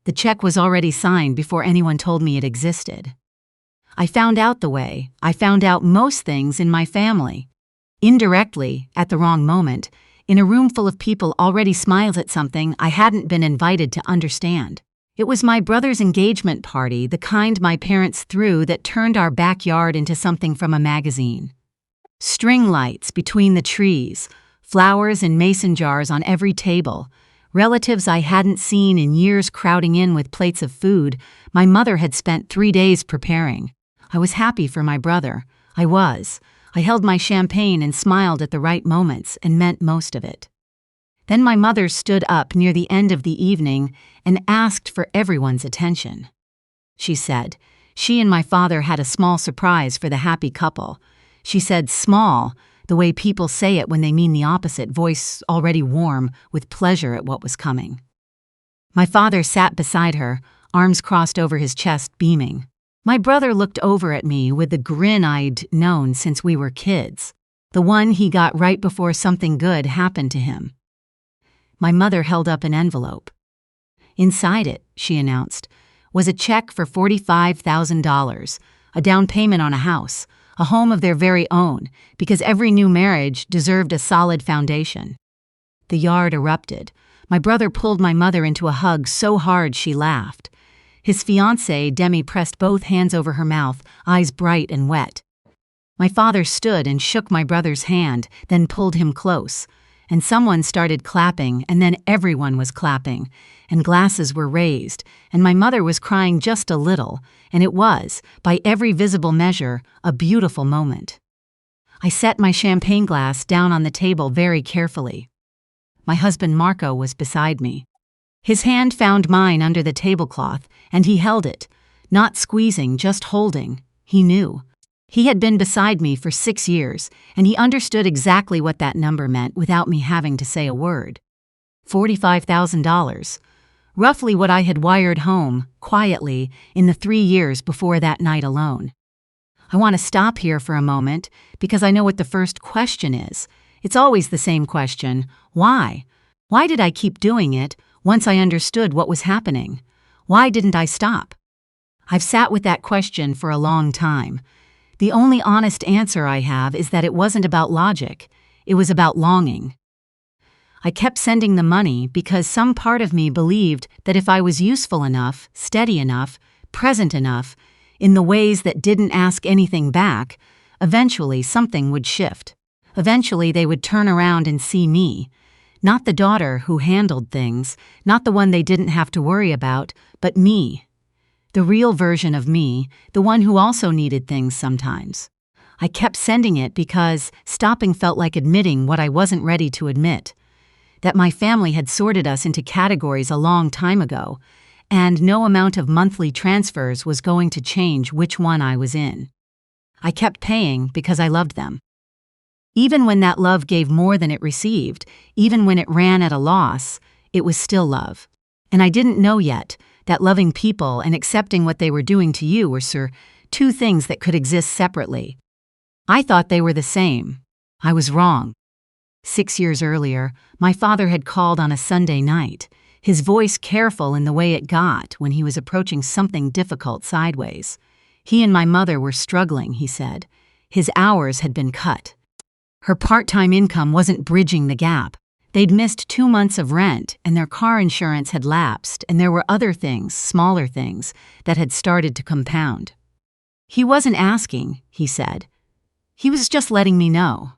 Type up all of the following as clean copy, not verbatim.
The check was already signed before anyone told me it existed. I found out the way I found out most things in my family. Indirectly, at the wrong moment, in a room full of people already smiled at something I hadn't been invited to understand. It was my brother's engagement party, the kind my parents threw, that turned our backyard into something from a magazine. String lights between the trees, flowers in mason jars on every table, relatives I hadn't seen in years crowding in with plates of food my mother had spent 3 days preparing. I was happy for my brother. I held my champagne and smiled at the right moments and meant most of it. Then my mother stood up near the end of the evening and asked for everyone's attention. She said she and my father had a small surprise for the happy couple. She said small, the way people say it when they mean the opposite, voice already warm with pleasure at what was coming. My father sat beside her, arms crossed over his chest, beaming. My brother looked over at me with the grin I'd known since we were kids, the one he got right before something good happened to him. My mother held up an envelope. Inside it, she announced, was a check for $45,000, a down payment on a house, a home of their very own, because every new marriage deserved a solid foundation. The yard erupted. My brother pulled my mother into a hug so hard she laughed. His fiancée, Demi, pressed both hands over her mouth, eyes bright and wet. My father stood and shook my brother's hand, then pulled him close. And someone started clapping, and then everyone was clapping, and glasses were raised, and my mother was crying just a little, and it was, by every visible measure, a beautiful moment. I set my champagne glass down on the table very carefully. My husband Marco was beside me. His hand found mine under the tablecloth, and he held it, not squeezing, just holding. He knew. He had been beside me for 6 years, and he understood exactly what that number meant without me having to say a word. $45,000. Roughly what I had wired home, quietly, in the 3 years before that night alone. I want to stop here for a moment, because I know what the first question is. It's always the same question. Why? Why did I keep doing it once I understood what was happening? Why didn't I stop? I've sat with that question for a long time. The only honest answer I have is that it wasn't about logic. It was about longing. I kept sending the money because some part of me believed that if I was useful enough, steady enough, present enough, in the ways that didn't ask anything back, eventually something would shift. Eventually they would turn around and see me. Not the daughter who handled things, not the one they didn't have to worry about, but me. The real version of me, the one who also needed things sometimes. I kept sending it because stopping felt like admitting what I wasn't ready to admit. That my family had sorted us into categories a long time ago, and no amount of monthly transfers was going to change which one I was in. I kept paying because I loved them. Even when that love gave more than it received, even when it ran at a loss, it was still love. And I didn't know yet that loving people and accepting what they were doing to you were, two things that could exist separately. I thought they were the same. I was wrong. 6 years earlier, my father had called on a Sunday night, his voice careful in the way it got when he was approaching something difficult sideways. He and my mother were struggling, he said. His hours had been cut. Her part-time income wasn't bridging the gap. They'd missed 2 months of rent, and their car insurance had lapsed, and there were other things, smaller things, that had started to compound. He wasn't asking, he said. He was just letting me know.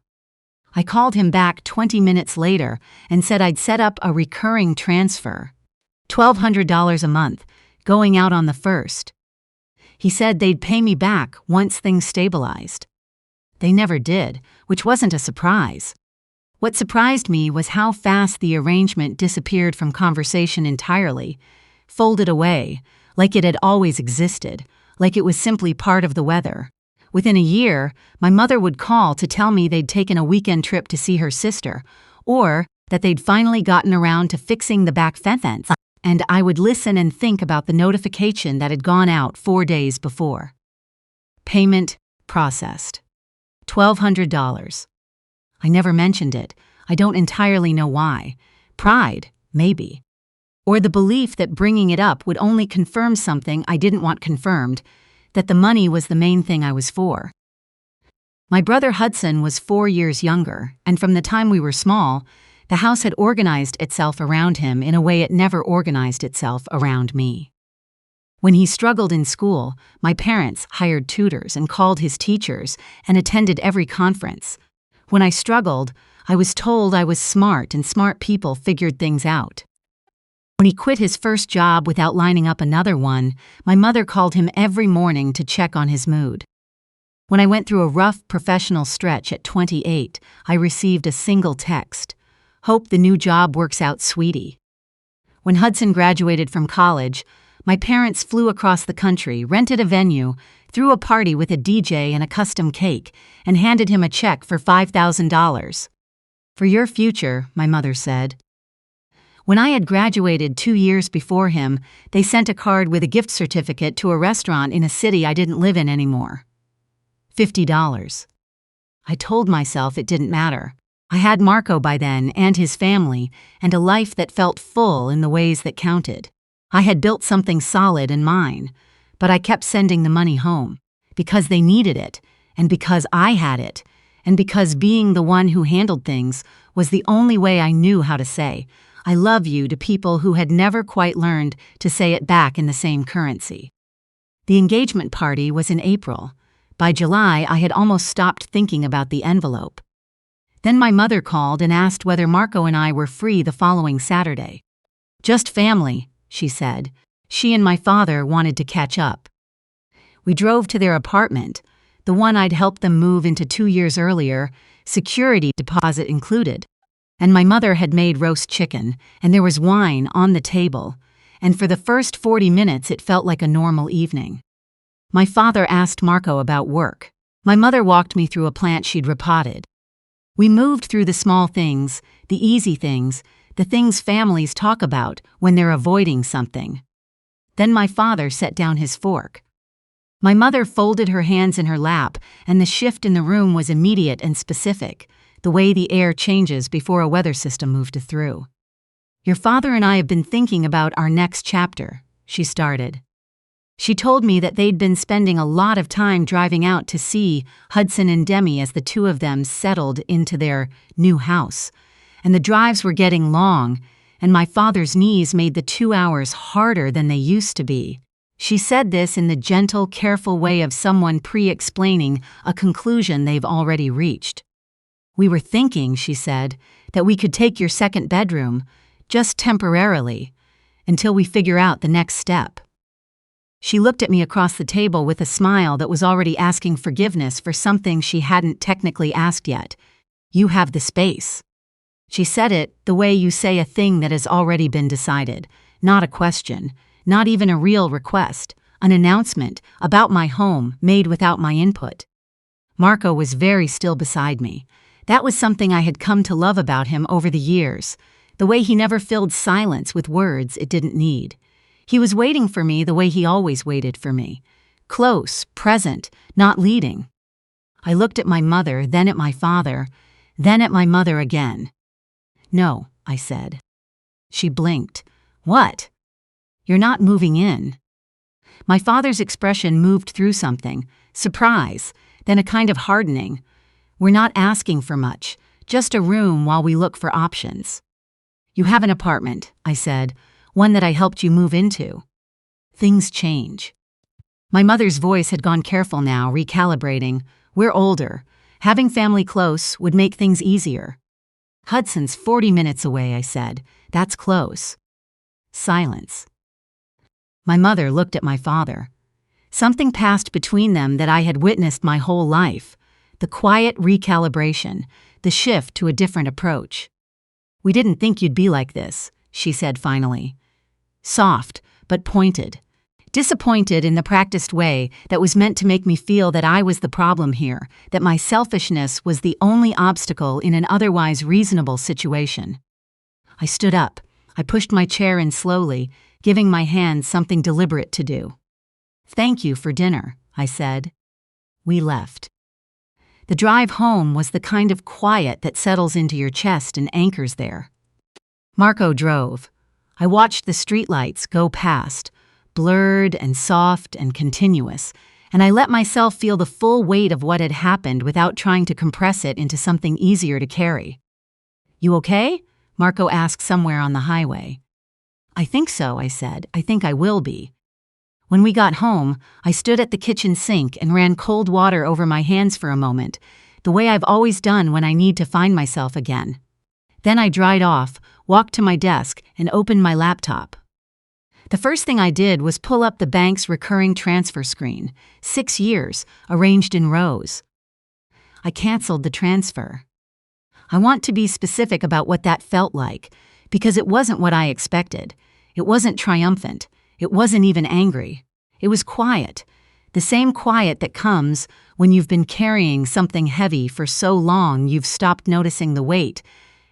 I called him back 20 minutes later and said I'd set up a recurring transfer, $1,200 a month, going out on the 1st. He said they'd pay me back once things stabilized. They never did, which wasn't a surprise. What surprised me was how fast the arrangement disappeared from conversation entirely, folded away, like it had always existed, like it was simply part of the weather. Within a year, my mother would call to tell me they'd taken a weekend trip to see her sister, or that they'd finally gotten around to fixing the back fence, and I would listen and think about the notification that had gone out 4 days before. Payment processed. $1,200. I never mentioned it. I don't entirely know why. Pride, maybe. or the belief that bringing it up would only confirm something I didn't want confirmed, that the money was the main thing I was for. My brother Hudson was 4 years younger, and from the time we were small, the house had organized itself around him in a way it never organized itself around me. When he struggled in school, my parents hired tutors and called his teachers and attended every conference. When I struggled, I was told I was smart and smart people figured things out. When he quit his first job without lining up another one, my mother called him every morning to check on his mood. When I went through a rough professional stretch at 28, I received a single text: "Hope the new job works out, sweetie." When Hudson graduated from college, my parents flew across the country, rented a venue, threw a party with a DJ and a custom cake, and handed him a check for $5,000. "For your future," my mother said. When I had graduated 2 years before him, they sent a card with a gift certificate to a restaurant in a city I didn't live in anymore. $50. I told myself it didn't matter. I had Marco by then and his family, and a life that felt full in the ways that counted. I had built something solid and mine, but I kept sending the money home, because they needed it, and because I had it, and because being the one who handled things was the only way I knew how to say, "I love you," to people who had never quite learned to say it back in the same currency. The engagement party was in April. By July, I had almost stopped thinking about the envelope. Then my mother called and asked whether Marco and I were free the following Saturday. "Just family," she said. She and my father wanted to catch up. We drove to their apartment, the one I'd helped them move into 2 years earlier, security deposit included. And my mother had made roast chicken, and there was wine on the table, and for the first 40 minutes it felt like a normal evening. My father asked Marco about work. My mother walked me through a plant she'd repotted. We moved through the small things, the easy things, the things families talk about when they're avoiding something. Then my father set down his fork. My mother folded her hands in her lap, and the shift in the room was immediate and specific, the way the air changes before a weather system moved through. "Your father and I have been thinking about our next chapter," she started. She told me that they'd been spending a lot of time driving out to see Hudson and Demi as the two of them settled into their new house, and the drives were getting long, and my father's knees made the 2 hours harder than they used to be. She said this in the gentle, careful way of someone pre-explaining a conclusion they've already reached. "We were thinking," she said, "that we could take your second bedroom, just temporarily, until we figure out the next step." She looked at me across the table with a smile that was already asking forgiveness for something she hadn't technically asked yet. "You have the space." She said it the way you say a thing that has already been decided, not a question, not even a real request, an announcement about my home made without my input. Marco was very still beside me. That was something I had come to love about him over the years, the way he never filled silence with words it didn't need. He was waiting for me the way he always waited for me. Close, present, not leading. I looked at my mother, then at my father, then at my mother again. "No," I said. She blinked. "What?" "You're not moving in." My father's expression moved through something, surprise, then a kind of hardening. "We're not asking for much, just a room while we look for options." "You have an apartment," I said, "one that I helped you move into." "Things change." My mother's voice had gone careful now, recalibrating. "We're older. Having family close would make things easier." "Hudson's 40 minutes away," I said. "That's close." Silence. My mother looked at my father. Something passed between them that I had witnessed my whole life. The quiet recalibration, the shift to a different approach. "We didn't think you'd be like this," she said finally. Soft, but pointed. Disappointed in the practiced way that was meant to make me feel that I was the problem here, that my selfishness was the only obstacle in an otherwise reasonable situation. I stood up. I pushed my chair in slowly, giving my hands something deliberate to do. "Thank you for dinner," I said. We left. The drive home was the kind of quiet that settles into your chest and anchors there. Marco drove. I watched the streetlights go past, blurred and soft and continuous, and I let myself feel the full weight of what had happened without trying to compress it into something easier to carry. "You okay?" Marco asked somewhere on the highway. "I think so," I said. "I think I will be." When we got home, I stood at the kitchen sink and ran cold water over my hands for a moment, the way I've always done when I need to find myself again. Then I dried off, walked to my desk, and opened my laptop. The first thing I did was pull up the bank's recurring transfer screen, 6 years, arranged in rows. I canceled the transfer. I want to be specific about what that felt like, because it wasn't what I expected. It wasn't triumphant. It wasn't even angry. It was quiet. The same quiet that comes when you've been carrying something heavy for so long you've stopped noticing the weight,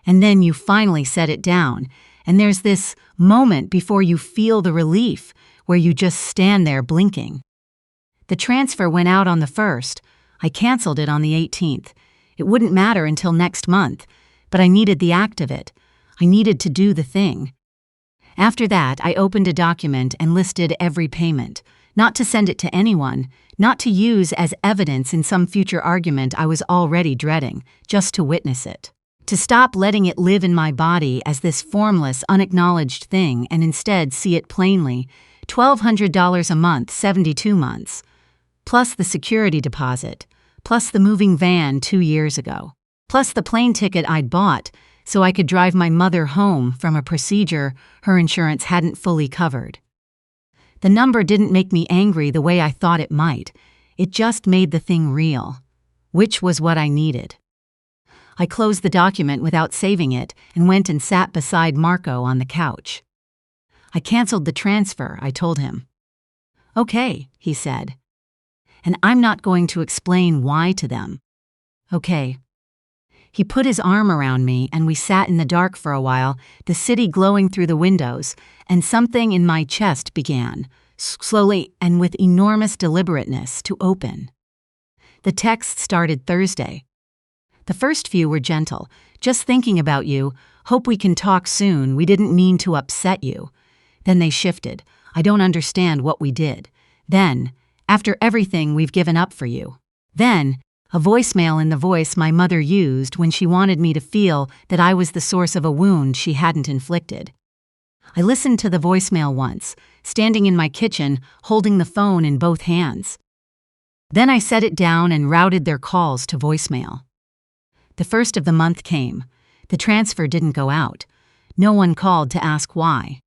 and then you finally set it down, and there's this moment before you feel the relief where you just stand there blinking. The transfer went out on the 1st. I canceled it on the 18th. It wouldn't matter until next month, but I needed the act of it. I needed to do the thing. After that, I opened a document and listed every payment, not to send it to anyone, not to use as evidence in some future argument I was already dreading, just to witness it. To stop letting it live in my body as this formless, unacknowledged thing and instead see it plainly, $1,200 a month, 72 months, plus the security deposit, plus the moving van 2 years ago, plus the plane ticket I'd bought so I could drive my mother home from a procedure her insurance hadn't fully covered. The number didn't make me angry the way I thought it might. It just made the thing real, which was what I needed. I closed the document without saving it and went and sat beside Marco on the couch. "I canceled the transfer," I told him. "Okay," he said. "And I'm not going to explain why to them." "Okay." He put his arm around me and we sat in the dark for a while, the city glowing through the windows, and something in my chest began, slowly and with enormous deliberateness, to open. The text started Thursday. The first few were gentle. "Just thinking about you. Hope we can talk soon. We didn't mean to upset you." Then they shifted. "I don't understand what we did." Then, "After everything we've given up for you." Then, a voicemail in the voice my mother used when she wanted me to feel that I was the source of a wound she hadn't inflicted. I listened to the voicemail once, standing in my kitchen, holding the phone in both hands. Then I set it down and routed their calls to voicemail. The 1st of the month came. The transfer didn't go out. No one called to ask why.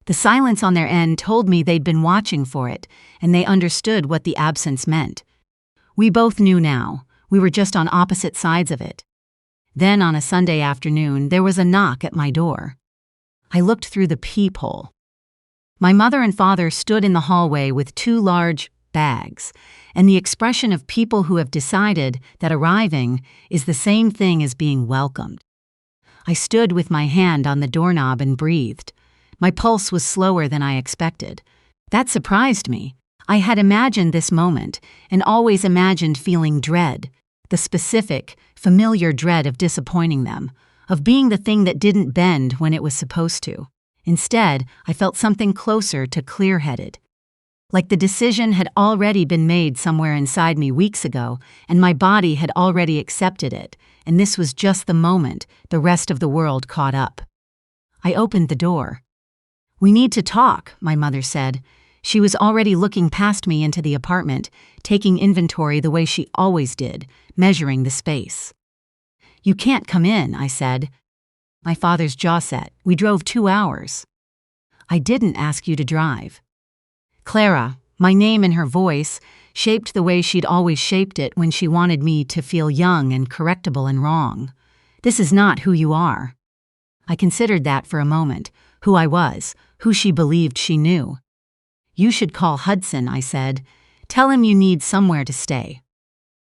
The silence on their end told me they'd been watching for it, and they understood what the absence meant. We both knew now. We were just on opposite sides of it. Then on a Sunday afternoon, there was a knock at my door. I looked through the peephole. My mother and father stood in the hallway with 2 large bags, and the expression of people who have decided that arriving is the same thing as being welcomed. I stood with my hand on the doorknob and breathed. My pulse was slower than I expected. That surprised me. I had imagined this moment, and always imagined feeling dread, the specific, familiar dread of disappointing them, of being the thing that didn't bend when it was supposed to. Instead, I felt something closer to clear-headed. Like the decision had already been made somewhere inside me weeks ago, and my body had already accepted it, and this was just the moment the rest of the world caught up. I opened the door. "We need to talk," my mother said. She was already looking past me into the apartment, taking inventory the way she always did, measuring the space. "You can't come in," I said. My father's jaw set. "We drove 2 hours." "I didn't ask you to drive." Clara, my name in her voice, shaped the way she'd always shaped it when she wanted me to feel young and correctable and wrong. "This is not who you are." I considered that for a moment, who I was, who she believed she knew. "You should call Hudson," I said. "Tell him you need somewhere to stay."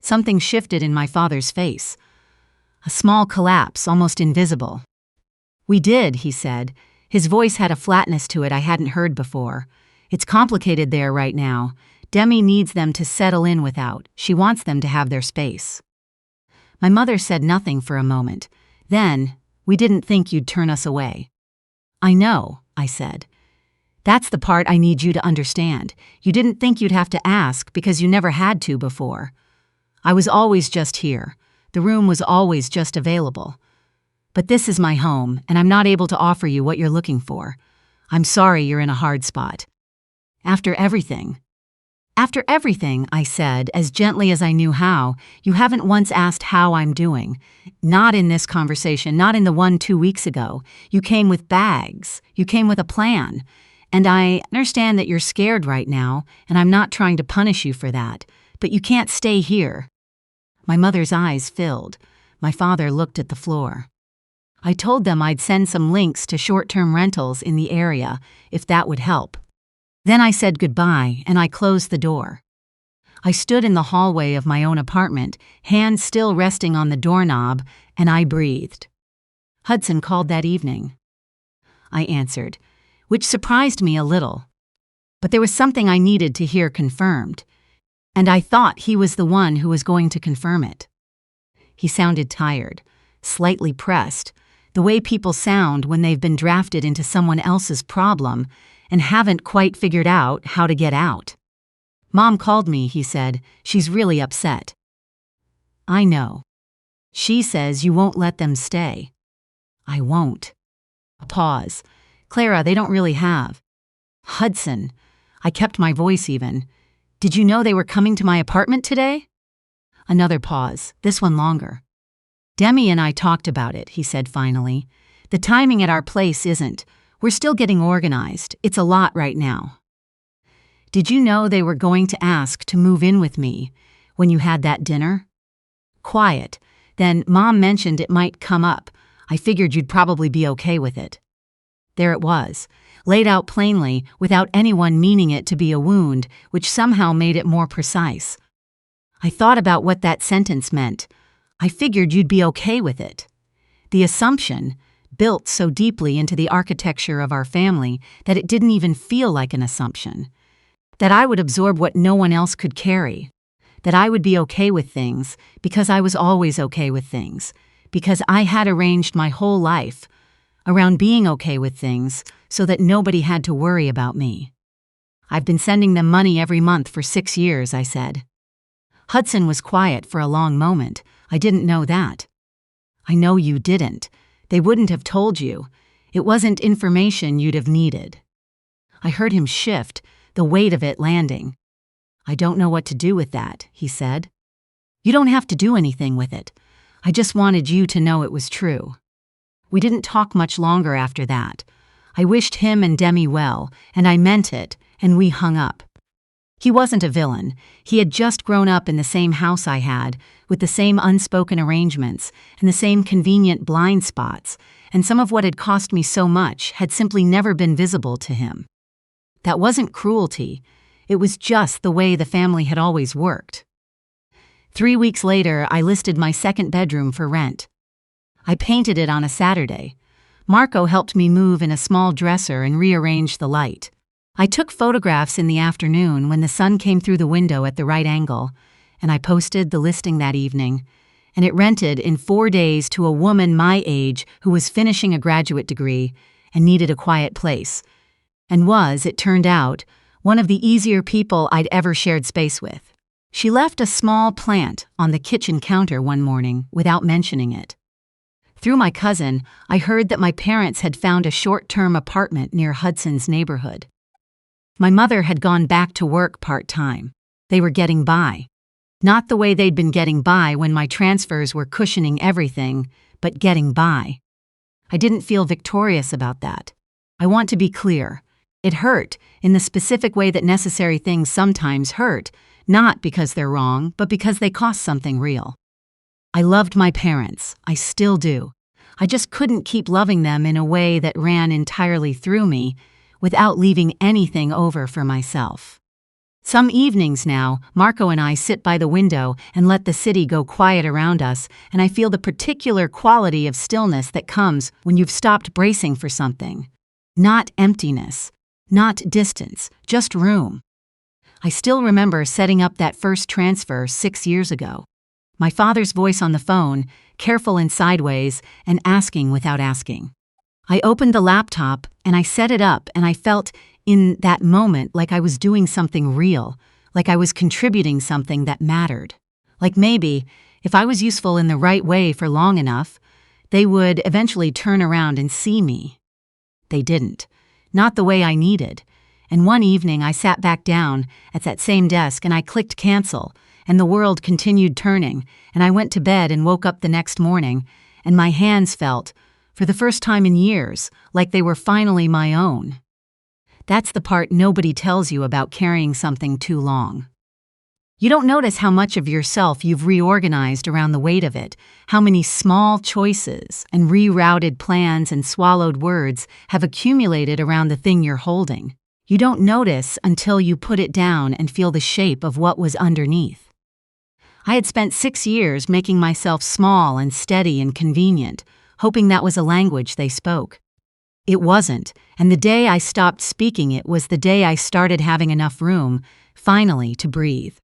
Something shifted in my father's face. A small collapse, almost invisible. "We did," he said. His voice had a flatness to it I hadn't heard before. "It's complicated there right now. Demi needs them to settle in without. She wants them to have their space." My mother said nothing for a moment. Then, "We didn't think you'd turn us away." "I know," I said. That's the part I need you to understand. You didn't think you'd have to ask because you never had to before. I was always just here. The room was always just available. But this is my home, and I'm not able to offer you what you're looking for. I'm sorry you're in a hard spot. After everything, I said, as gently as I knew how, you haven't once asked how I'm doing. Not in this conversation, not in the one 2 weeks ago. You came with bags. You came with a plan. And I understand that you're scared right now, and I'm not trying to punish you for that. But you can't stay here. My mother's eyes filled. My father looked at the floor. I told them I'd send some links to short-term rentals in the area, if that would help. Then I said goodbye, and I closed the door. I stood in the hallway of my own apartment, hands still resting on the doorknob, and I breathed. Hudson called that evening. I answered, which surprised me a little. But there was something I needed to hear confirmed, and I thought he was the one who was going to confirm it. He sounded tired, slightly pressed, the way people sound when they've been drafted into someone else's problem and haven't quite figured out how to get out. Mom called me, he said. She's really upset. I know. She says you won't let them stay. I won't. A pause. Clara, they don't really have. Hudson. I kept my voice even. Did you know they were coming to my apartment today? Another pause, this one longer. Demi and I talked about it, he said finally. The timing at our place isn't. We're still getting organized. It's a lot right now. Did you know they were going to ask to move in with me when you had that dinner? Quiet. Then Mom mentioned it might come up. I figured you'd probably be okay with it. There it was, laid out plainly without anyone meaning it to be a wound, which somehow made it more precise. I thought about what that sentence meant. I figured you'd be okay with it. The assumption, built so deeply into the architecture of our family that it didn't even feel like an assumption. That I would absorb what no one else could carry. That I would be okay with things because I was always okay with things. Because I had arranged my whole life around being okay with things so that nobody had to worry about me. I've been sending them money every month for 6 years, I said. Hudson was quiet for a long moment. I didn't know that. I know you didn't. They wouldn't have told you. It wasn't information you'd have needed. I heard him shift, the weight of it landing. I don't know what to do with that, he said. You don't have to do anything with it. I just wanted you to know it was true. We didn't talk much longer after that. I wished him and Demi well, and I meant it, and we hung up. He wasn't a villain. He had just grown up in the same house I had, with the same unspoken arrangements and the same convenient blind spots, and some of what had cost me so much had simply never been visible to him. That wasn't cruelty. It was just the way the family had always worked. 3 weeks later, I listed my second bedroom for rent. I painted it on a Saturday. Marco helped me move in a small dresser and rearrange the light. I took photographs in the afternoon when the sun came through the window at the right angle, and I posted the listing that evening, and it rented in 4 days to a woman my age who was finishing a graduate degree and needed a quiet place, and was, it turned out, one of the easier people I'd ever shared space with. She left a small plant on the kitchen counter one morning without mentioning it. Through my cousin, I heard that my parents had found a short-term apartment near Hudson's neighborhood. My mother had gone back to work part-time. They were getting by. Not the way they'd been getting by when my transfers were cushioning everything, but getting by. I didn't feel victorious about that. I want to be clear. It hurt, in the specific way that necessary things sometimes hurt, not because they're wrong, but because they cost something real. I loved my parents. I still do. I just couldn't keep loving them in a way that ran entirely through me, without leaving anything over for myself. Some evenings now, Marco and I sit by the window and let the city go quiet around us, and I feel the particular quality of stillness that comes when you've stopped bracing for something. Not emptiness, not distance, just room. I still remember setting up that first transfer 6 years ago. My father's voice on the phone, careful and sideways, and asking without asking. I opened the laptop and I set it up, and I felt in that moment like I was doing something real, like I was contributing something that mattered. Like maybe, if I was useful in the right way for long enough, they would eventually turn around and see me. They didn't. Not the way I needed. And one evening I sat back down at that same desk and I clicked cancel, and the world continued turning, and I went to bed and woke up the next morning, and my hands felt, for the first time in years, like they were finally my own. That's the part nobody tells you about carrying something too long. You don't notice how much of yourself you've reorganized around the weight of it, how many small choices and rerouted plans and swallowed words have accumulated around the thing you're holding. You don't notice until you put it down and feel the shape of what was underneath. I had spent 6 years making myself small and steady and convenient, hoping that was a language they spoke. It wasn't, and the day I stopped speaking it was the day I started having enough room, finally, to breathe.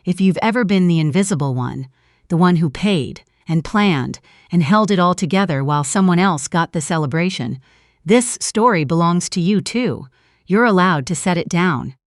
If you've ever been the invisible one, the one who paid and planned and held it all together while someone else got the celebration, this story belongs to you too. You're allowed to set it down.